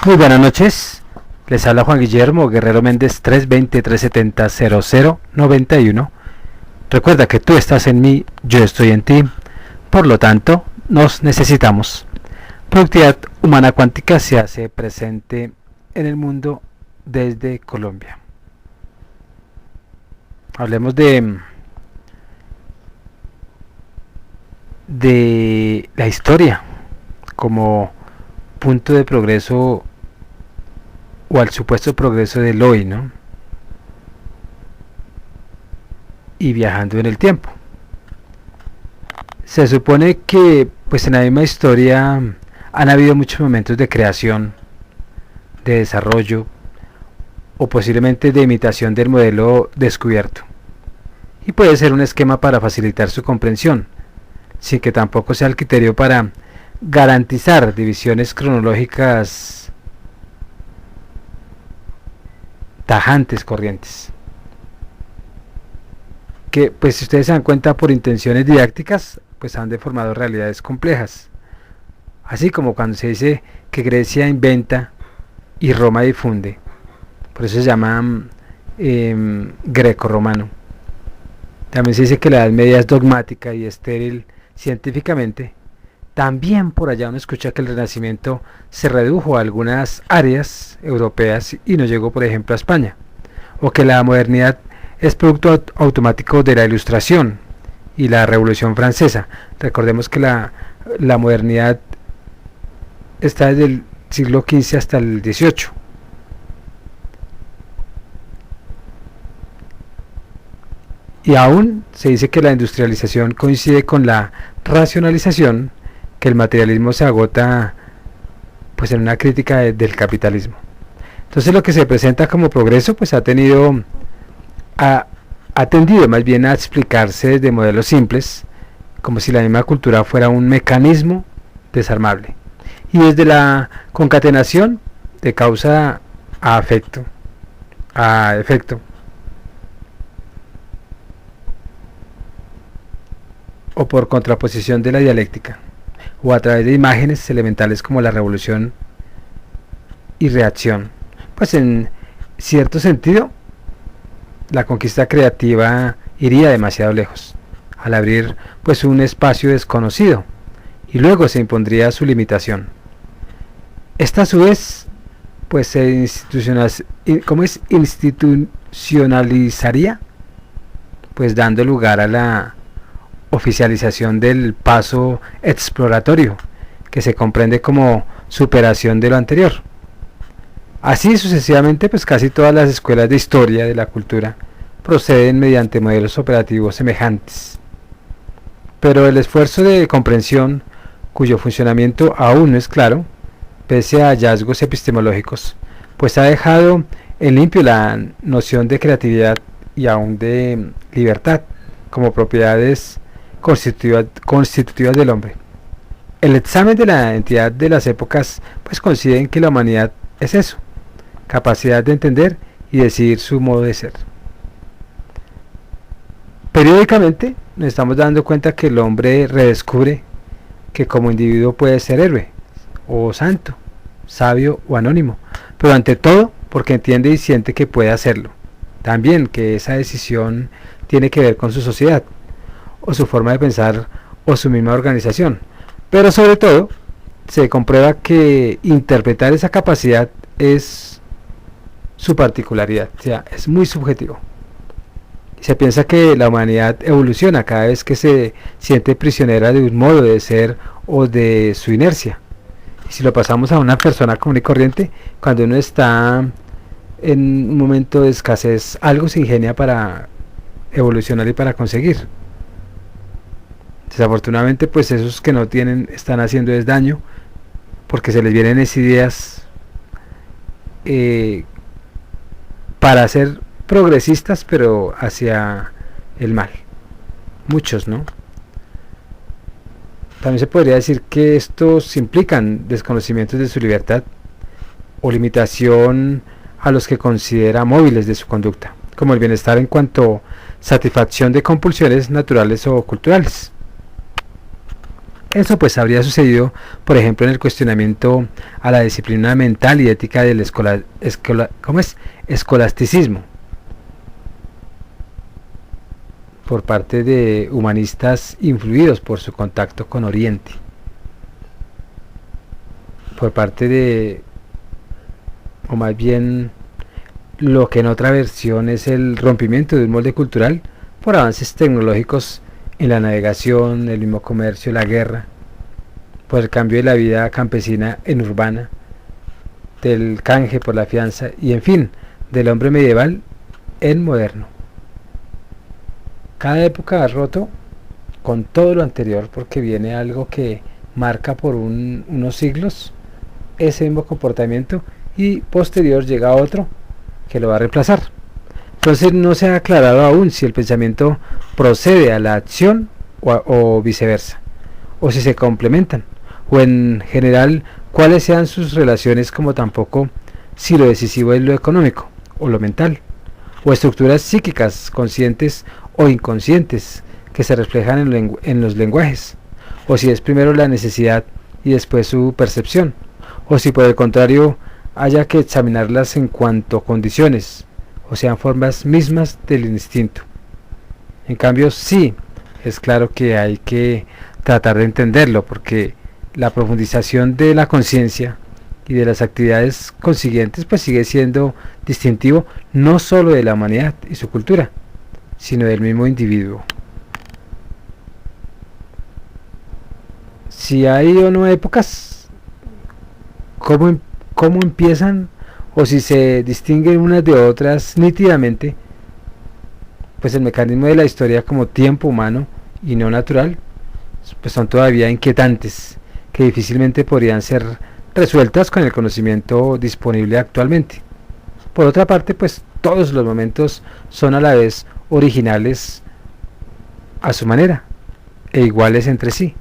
Muy buenas noches, les habla Juan Guillermo Guerrero Méndez 320-370-0091. Recuerda que tú estás en mí, yo estoy en ti, por lo tanto nos necesitamos. Productividad humana cuántica se hace presente en el mundo desde Colombia. Hablemos de la historia como punto de progreso o al supuesto progreso del hoy, ¿no? Y viajando en el tiempo. Se supone que pues en la misma historia han habido muchos momentos de creación, de desarrollo o posiblemente de imitación del modelo descubierto. Y puede ser un esquema para facilitar su comprensión, sin que tampoco sea el criterio para garantizar divisiones cronológicas tajantes, corrientes, que pues si ustedes se dan cuenta por intenciones didácticas pues han deformado realidades complejas, así como cuando se dice que Grecia inventa y Roma difunde, por eso se llama greco-romano. También se dice que la Edad Media es dogmática y estéril científicamente. También por allá uno escucha que el Renacimiento se redujo a algunas áreas europeas y no llegó, por ejemplo, a España. O que la modernidad es producto automático de la Ilustración y la Revolución Francesa. Recordemos que la modernidad está desde el siglo XV hasta el XVIII. Y aún se dice que la industrialización coincide con la racionalización, que el materialismo se agota pues en una crítica del capitalismo. Entonces lo que se presenta como progreso pues ha tendido más bien a explicarse desde modelos simples, como si la misma cultura fuera un mecanismo desarmable, y desde la concatenación de causa a efecto, o por contraposición de la dialéctica, o a través de imágenes elementales como la revolución y reacción. Pues en cierto sentido la conquista creativa iría demasiado lejos al abrir pues un espacio desconocido, y luego se impondría su limitación. Esta a su vez pues se institucionalizaría, pues dando lugar a la oficialización del paso exploratorio, que se comprende como superación de lo anterior. Así sucesivamente, pues casi todas las escuelas de historia de la cultura proceden mediante modelos operativos semejantes. Pero el esfuerzo de comprensión, cuyo funcionamiento aún no es claro, pese a hallazgos epistemológicos, pues ha dejado en limpio la noción de creatividad y aún de libertad como propiedades constitutivas del hombre. El examen de la entidad de las épocas pues coincide en que la humanidad es eso, capacidad de entender y decidir su modo de ser. Periódicamente nos estamos dando cuenta que el hombre redescubre que como individuo puede ser héroe o santo, sabio o anónimo, pero ante todo porque entiende y siente que puede hacerlo. También que esa decisión tiene que ver con su sociedad, o su forma de pensar, o su misma organización. Pero sobre todo se comprueba que interpretar esa capacidad es su particularidad, o sea, es muy subjetivo. Se piensa que la humanidad evoluciona cada vez que se siente prisionera de un modo de ser o de su inercia. Y si lo pasamos a una persona común y corriente, cuando uno está en un momento de escasez, algo se ingenia para evolucionar y para conseguir. Desafortunadamente pues esos que no tienen están haciendo es daño, porque se les vienen esas ideas para ser progresistas, pero hacia el mal. Muchos, ¿no? También se podría decir que estos implican desconocimientos de su libertad o limitación a los que considera móviles de su conducta, como el bienestar en cuanto satisfacción de compulsiones naturales o culturales. Eso pues habría sucedido, por ejemplo, en el cuestionamiento a la disciplina mental y ética del escolasticismo por parte de humanistas influidos por su contacto con Oriente, por parte de, o más bien lo que en otra versión es el rompimiento de un molde cultural por avances tecnológicos en la navegación, el mismo comercio, la guerra, por el cambio de la vida campesina en urbana, del canje por la fianza y en fin, del hombre medieval en moderno. Cada época ha roto con todo lo anterior porque viene algo que marca por unos siglos ese mismo comportamiento y posterior llega otro que lo va a reemplazar. Entonces no se ha aclarado aún si el pensamiento procede a la acción o viceversa, o si se complementan, o en general cuáles sean sus relaciones, como tampoco si lo decisivo es lo económico o lo mental, o estructuras psíquicas conscientes o inconscientes que se reflejan en los lenguajes, o si es primero la necesidad y después su percepción, o si por el contrario haya que examinarlas en cuanto a condiciones, o sean formas mismas del instinto. En cambio, sí, es claro que hay que tratar de entenderlo, porque la profundización de la conciencia y de las actividades consiguientes pues sigue siendo distintivo no solo de la humanidad y su cultura, sino del mismo individuo. Si hay o no épocas, cómo empiezan o si se distinguen unas de otras nítidamente, pues el mecanismo de la historia como tiempo humano y no natural, pues son todavía inquietantes, que difícilmente podrían ser resueltas con el conocimiento disponible actualmente. Por otra parte, pues todos los momentos son a la vez originales a su manera e iguales entre sí,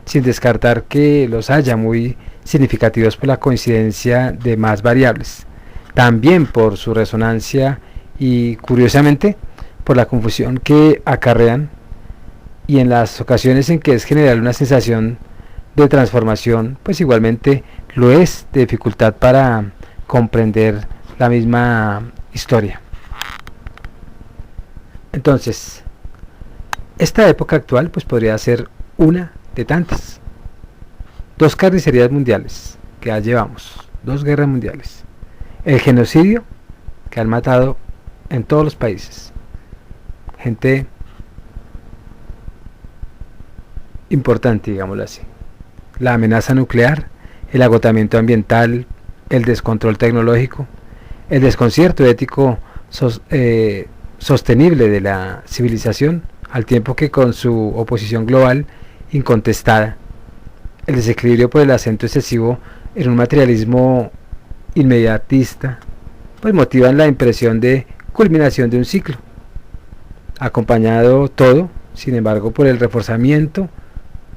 sin descartar que los haya muy significativos por la coincidencia de más variables, también por su resonancia y, curiosamente, por la confusión que acarrean, y en las ocasiones en que es general una sensación de transformación, pues igualmente lo es de dificultad para comprender la misma historia. Entonces, esta época actual pues podría ser una de tantas. 2 carnicerías mundiales que ya llevamos, 2 guerras mundiales, el genocidio que han matado en todos los países, gente importante, digámoslo así, la amenaza nuclear, el agotamiento ambiental, el descontrol tecnológico, el desconcierto ético sostenible de la civilización, al tiempo que con su oposición global incontestada, el desequilibrio por el acento excesivo en un materialismo inmediatista, pues motivan la impresión de culminación de un ciclo, acompañado todo, sin embargo, por el reforzamiento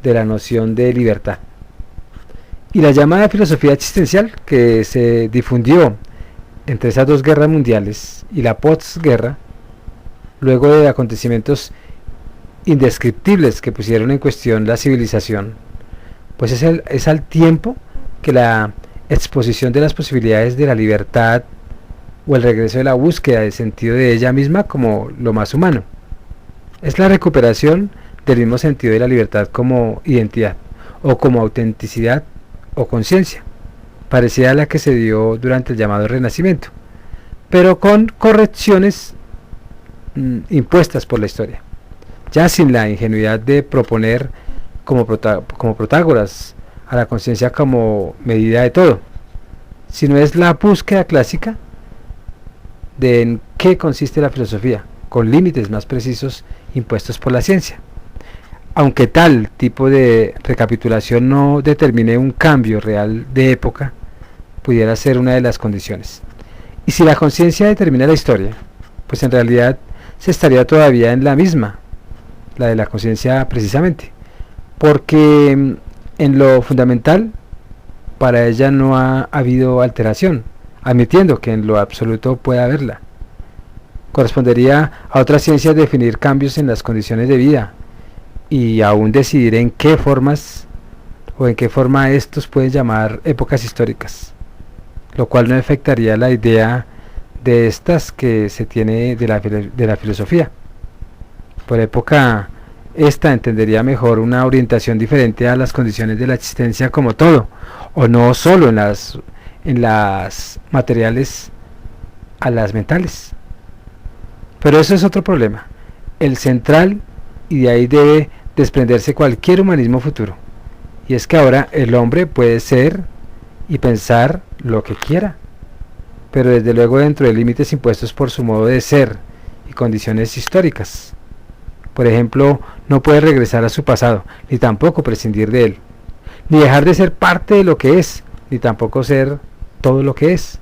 de la noción de libertad. Y la llamada filosofía existencial que se difundió entre esas 2 guerras mundiales y la posguerra, luego de acontecimientos indescriptibles que pusieron en cuestión la civilización, pues es al tiempo que la exposición de las posibilidades de la libertad o el regreso de la búsqueda del sentido de ella misma como lo más humano. Es la recuperación del mismo sentido de la libertad como identidad o como autenticidad o conciencia, parecida a la que se dio durante el llamado Renacimiento, pero con correcciones impuestas por la historia, ya sin la ingenuidad de proponer como Protágoras a la conciencia como medida de todo, sino es la búsqueda clásica de en qué consiste la filosofía, con límites más precisos impuestos por la ciencia. Aunque tal tipo de recapitulación no determine un cambio real de época, pudiera ser una de las condiciones. Y si la conciencia determina la historia, pues en realidad se estaría todavía en la misma, la de la conciencia precisamente, porque en lo fundamental para ella no ha habido alteración, admitiendo que en lo absoluto puede haberla. Correspondería a otras ciencias definir cambios en las condiciones de vida, y aún decidir en qué formas o en qué forma estos pueden llamar épocas históricas, lo cual no afectaría la idea de estas que se tiene de la filosofía. Por época, esta entendería mejor una orientación diferente a las condiciones de la existencia como todo, o no solo en las materiales a las mentales. Pero eso es otro problema, el central, y de ahí debe desprenderse cualquier humanismo futuro, y es que ahora el hombre puede ser y pensar lo que quiera, pero desde luego dentro de límites impuestos por su modo de ser y condiciones históricas. Por ejemplo, no puede regresar a su pasado, ni tampoco prescindir de él, ni dejar de ser parte de lo que es, ni tampoco ser todo lo que es,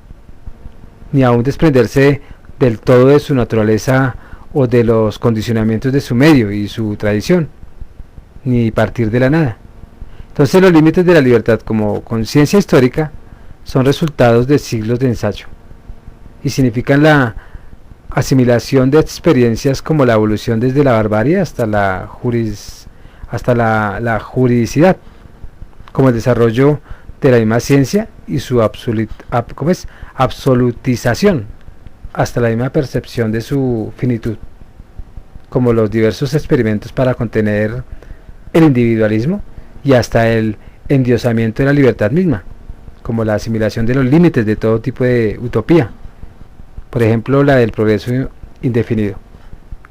ni aún desprenderse del todo de su naturaleza o de los condicionamientos de su medio y su tradición, ni partir de la nada. Entonces los límites de la libertad como conciencia histórica son resultados de siglos de ensayo y significan la asimilación de experiencias como la evolución desde la barbarie hasta la juridicidad, como el desarrollo de la misma ciencia y su absolutización hasta la misma percepción de su finitud, como los diversos experimentos para contener el individualismo y hasta el endiosamiento de la libertad misma, como la asimilación de los límites de todo tipo de utopía, por ejemplo la del progreso indefinido,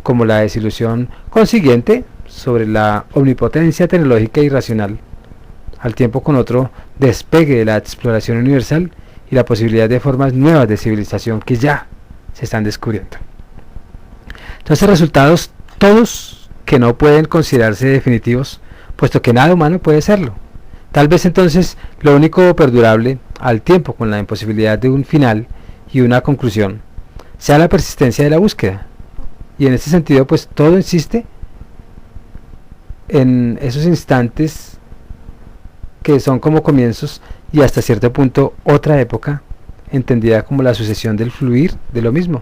como la desilusión consiguiente sobre la omnipotencia tecnológica y racional, al tiempo con otro despegue de la exploración universal y la posibilidad de formas nuevas de civilización que ya se están descubriendo. Entonces resultados todos que no pueden considerarse definitivos, puesto que nada humano puede serlo. Tal vez entonces lo único perdurable al tiempo con la imposibilidad de un final y una conclusión sea la persistencia de la búsqueda, y en este sentido pues todo insiste en esos instantes que son como comienzos y hasta cierto punto otra época, entendida como la sucesión del fluir de lo mismo,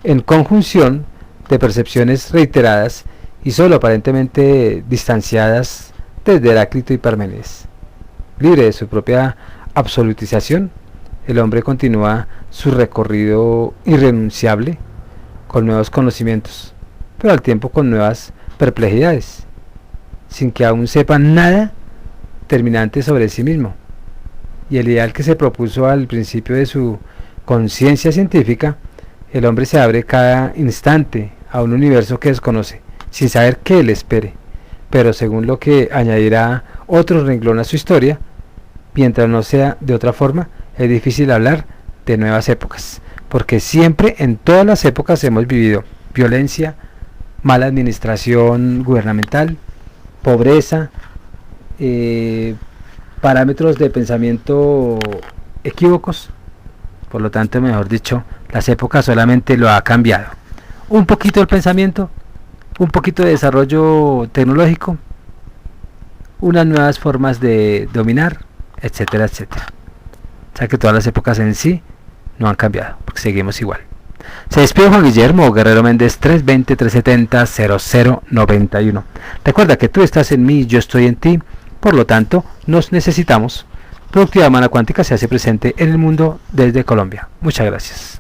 en conjunción de percepciones reiteradas y solo aparentemente distanciadas desde Heráclito y Parménides. Libre de su propia absolutización, el hombre continúa su recorrido irrenunciable con nuevos conocimientos, pero al tiempo con nuevas perplejidades, sin que aún sepa nada terminante sobre sí mismo. Y el ideal que se propuso al principio de su conciencia científica, el hombre se abre cada instante a un universo que desconoce, sin saber qué le espere, pero según lo que añadirá otro renglón a su historia, mientras no sea de otra forma, es difícil hablar de nuevas épocas, porque siempre en todas las épocas hemos vivido violencia, mala administración gubernamental, pobreza, parámetros de pensamiento equívocos. Por lo tanto, mejor dicho, las épocas solamente lo ha cambiado un poquito el pensamiento, un poquito de desarrollo tecnológico, unas nuevas formas de dominar, etcétera, etcétera. O sea que todas las épocas en sí no han cambiado, porque seguimos igual. Se despide Juan Guillermo Guerrero Méndez, 320-370-0091. Recuerda que tú estás en mí, yo estoy en ti, por lo tanto, nos necesitamos. Productividad Humana Cuántica se hace presente en el mundo desde Colombia. Muchas gracias.